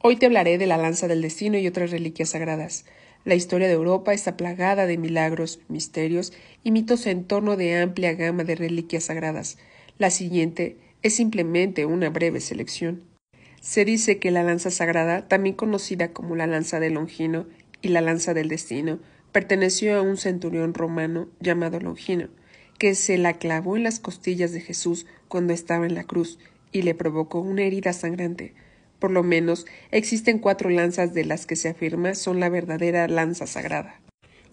Hoy te hablaré de la lanza del destino y otras reliquias sagradas. La historia de Europa está plagada de milagros, misterios y mitos en torno de amplia gama de reliquias sagradas. La siguiente es simplemente una breve selección. Se dice que la lanza sagrada, también conocida como la lanza de Longino y la lanza del destino, perteneció a un centurión romano llamado Longino, que se la clavó en las costillas de Jesús cuando estaba en la cruz y le provocó una herida sangrante. Por lo menos, existen 4 lanzas de las que se afirma son la verdadera lanza sagrada.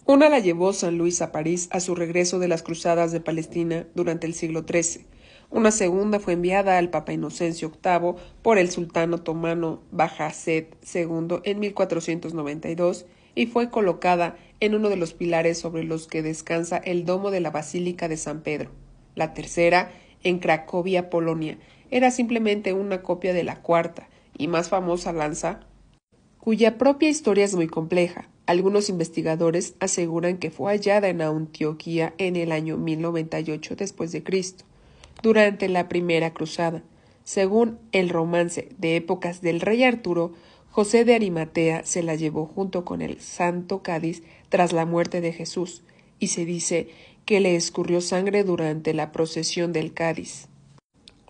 Una la llevó San Luis a París a su regreso de las cruzadas de Palestina durante el siglo XIII. Una segunda fue enviada al Papa Inocencio VIII por el sultán otomano Bajazet II en 1492 y fue colocada en uno de los pilares sobre los que descansa el domo de la Basílica de San Pedro. La tercera, en Cracovia, Polonia, era simplemente una copia de la cuarta y más famosa lanza, cuya propia historia es muy compleja. Algunos investigadores aseguran que fue hallada en Antioquía en el año 1098 después de Cristo, durante la Primera Cruzada. Según el romance de épocas del rey Arturo, José de Arimatea se la llevó junto con el santo cádiz tras la muerte de Jesús, y se dice que le escurrió sangre durante la procesión del cádiz.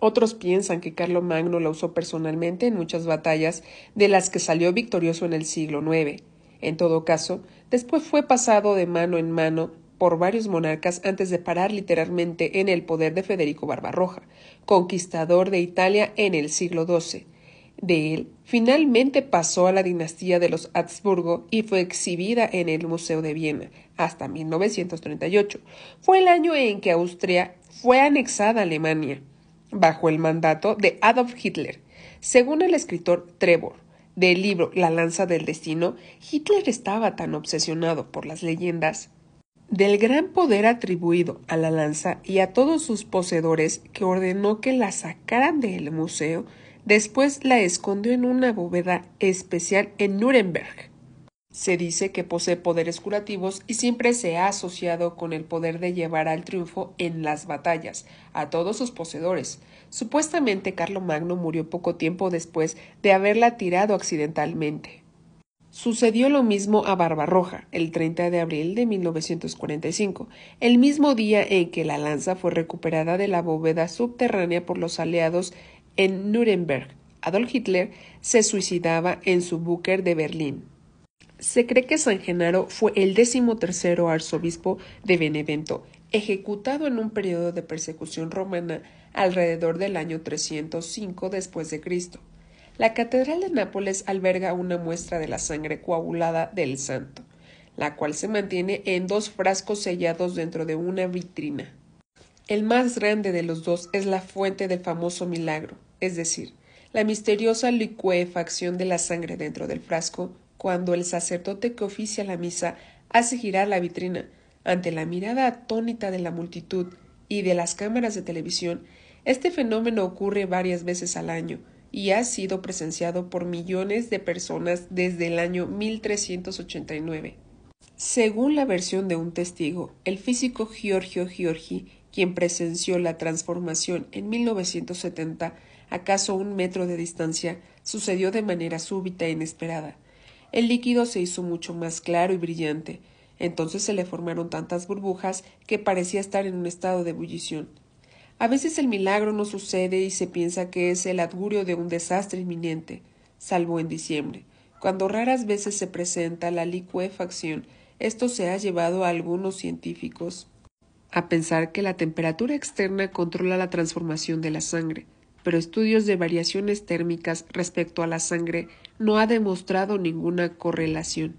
Otros piensan que Carlomagno la usó personalmente en muchas batallas de las que salió victorioso en el siglo IX. En todo caso, después fue pasado de mano en mano por varios monarcas antes de parar literalmente en el poder de Federico Barbarroja, conquistador de Italia en el siglo XII. De él, finalmente pasó a la dinastía de los Habsburgo y fue exhibida en el Museo de Viena hasta 1938. Fue el año en que Austria fue anexada a Alemania, bajo el mandato de Adolf Hitler. Según el escritor Trevor, del libro La lanza del destino, Hitler estaba tan obsesionado por las leyendas del gran poder atribuido a la lanza y a todos sus poseedores que ordenó que la sacaran del museo. Después la escondió en una bóveda especial en Nuremberg. Se dice que posee poderes curativos y siempre se ha asociado con el poder de llevar al triunfo en las batallas a todos sus poseedores. Supuestamente Carlomagno murió poco tiempo después de haberla tirado accidentalmente. Sucedió lo mismo a Barbarroja, el 30 de abril de 1945, el mismo día en que la lanza fue recuperada de la bóveda subterránea por los aliados en Nuremberg. Adolf Hitler se suicidaba en su búnker de Berlín. Se cree que San Genaro fue el 13º arzobispo de Benevento, ejecutado en un periodo de persecución romana alrededor del año 305 después de Cristo. La catedral de Nápoles alberga una muestra de la sangre coagulada del santo, la cual se mantiene en 2 frascos sellados dentro de una vitrina. El más grande de los 2 es la fuente del famoso milagro, es decir, la misteriosa licuefacción de la sangre dentro del frasco cuando el sacerdote que oficia la misa hace girar la vitrina ante la mirada atónita de la multitud y de las cámaras de televisión. Este fenómeno ocurre varias veces al año y ha sido presenciado por millones de personas desde el año 1389. Según la versión de un testigo, el físico Giorgio Giorgi, quien presenció la transformación en 1970, acaso a 1 metro de distancia, sucedió de manera súbita e inesperada. El líquido se hizo mucho más claro y brillante. Entonces se le formaron tantas burbujas que parecía estar en un estado de ebullición. A veces el milagro no sucede y se piensa que es el augurio de un desastre inminente, salvo en diciembre, cuando raras veces se presenta la licuefacción. Esto se ha llevado a algunos científicos a pensar que la temperatura externa controla la transformación de la sangre, pero estudios de variaciones térmicas respecto a la sangre no ha demostrado ninguna correlación.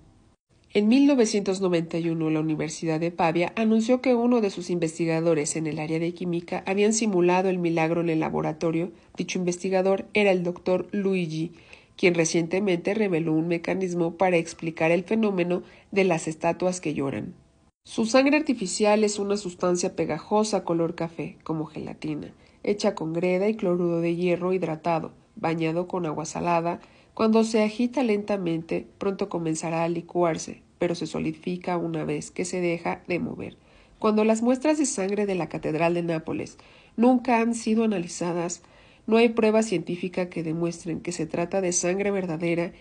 En 1991, la Universidad de Pavia anunció que uno de sus investigadores en el área de química habían simulado el milagro en el laboratorio. Dicho investigador era el Dr. Luigi, quien recientemente reveló un mecanismo para explicar el fenómeno de las estatuas que lloran. Su sangre artificial es una sustancia pegajosa color café, como gelatina, hecha con greda y cloruro de hierro hidratado, bañado con agua salada. Cuando se agita lentamente, pronto comenzará a licuarse, pero se solidifica una vez que se deja de mover. Cuando las muestras de sangre de la Catedral de Nápoles nunca han sido analizadas, No hay prueba científica que demuestren que se trata de sangre verdadera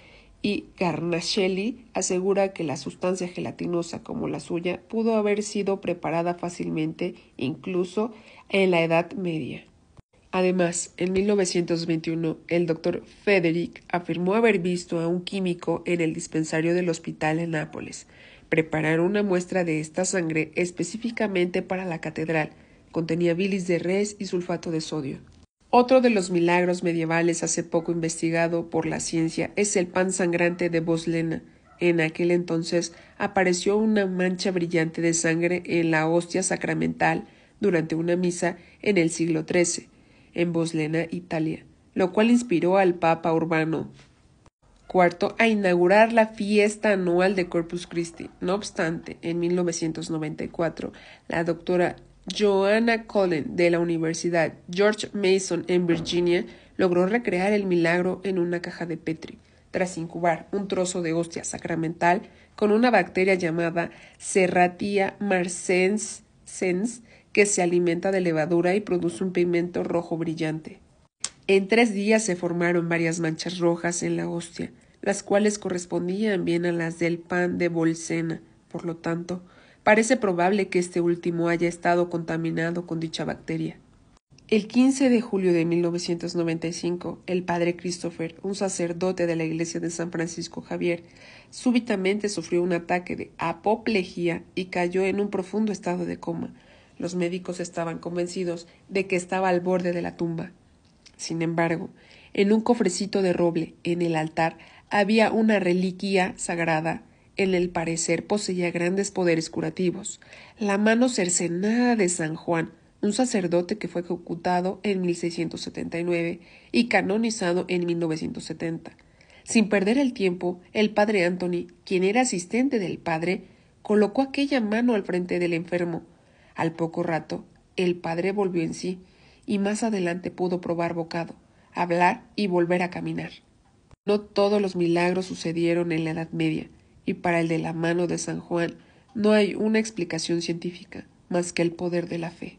y Garnaschelli asegura que la sustancia gelatinosa como la suya pudo haber sido preparada fácilmente incluso en la Edad Media. Además, en 1921, el doctor Frederick afirmó haber visto a un químico en el dispensario del hospital en Nápoles preparar una muestra de esta sangre específicamente para la catedral. Contenía bilis de res y sulfato de sodio. Otro de los milagros medievales hace poco investigado por la ciencia es el pan sangrante de Boslena. En aquel entonces apareció una mancha brillante de sangre en la hostia sacramental durante una misa en el siglo XIII, en Boslena, Italia, lo cual inspiró al Papa Urbano IV a inaugurar la fiesta anual de Corpus Christi. No obstante, en 1994, la doctora Joanna Cullen de la Universidad George Mason en Virginia logró recrear el milagro en una caja de Petri, tras incubar un trozo de hostia sacramental con una bacteria llamada Serratia marcescens que se alimenta de levadura y produce un pigmento rojo brillante. En 3 días se formaron varias manchas rojas en la hostia, las cuales correspondían bien a las del pan de Bolsena. Por lo tanto, parece probable que este último haya estado contaminado con dicha bacteria. El 15 de julio de 1995, el padre Christopher, un sacerdote de la iglesia de San Francisco Javier, súbitamente sufrió un ataque de apoplejía y cayó en un profundo estado de coma. Los médicos estaban convencidos de que estaba al borde de la tumba. Sin embargo, en un cofrecito de roble en el altar había una reliquia sagrada. En el parecer poseía grandes poderes curativos. La mano cercenada de San Juan, un sacerdote que fue ejecutado en 1679 y canonizado en 1970. Sin perder el tiempo, el padre Anthony, quien era asistente del padre, colocó aquella mano al frente del enfermo. Al poco rato, el padre volvió en sí y más adelante pudo probar bocado, hablar y volver a caminar. No todos los milagros sucedieron en la Edad Media, y para el de la mano de San Juan no hay una explicación científica más que el poder de la fe.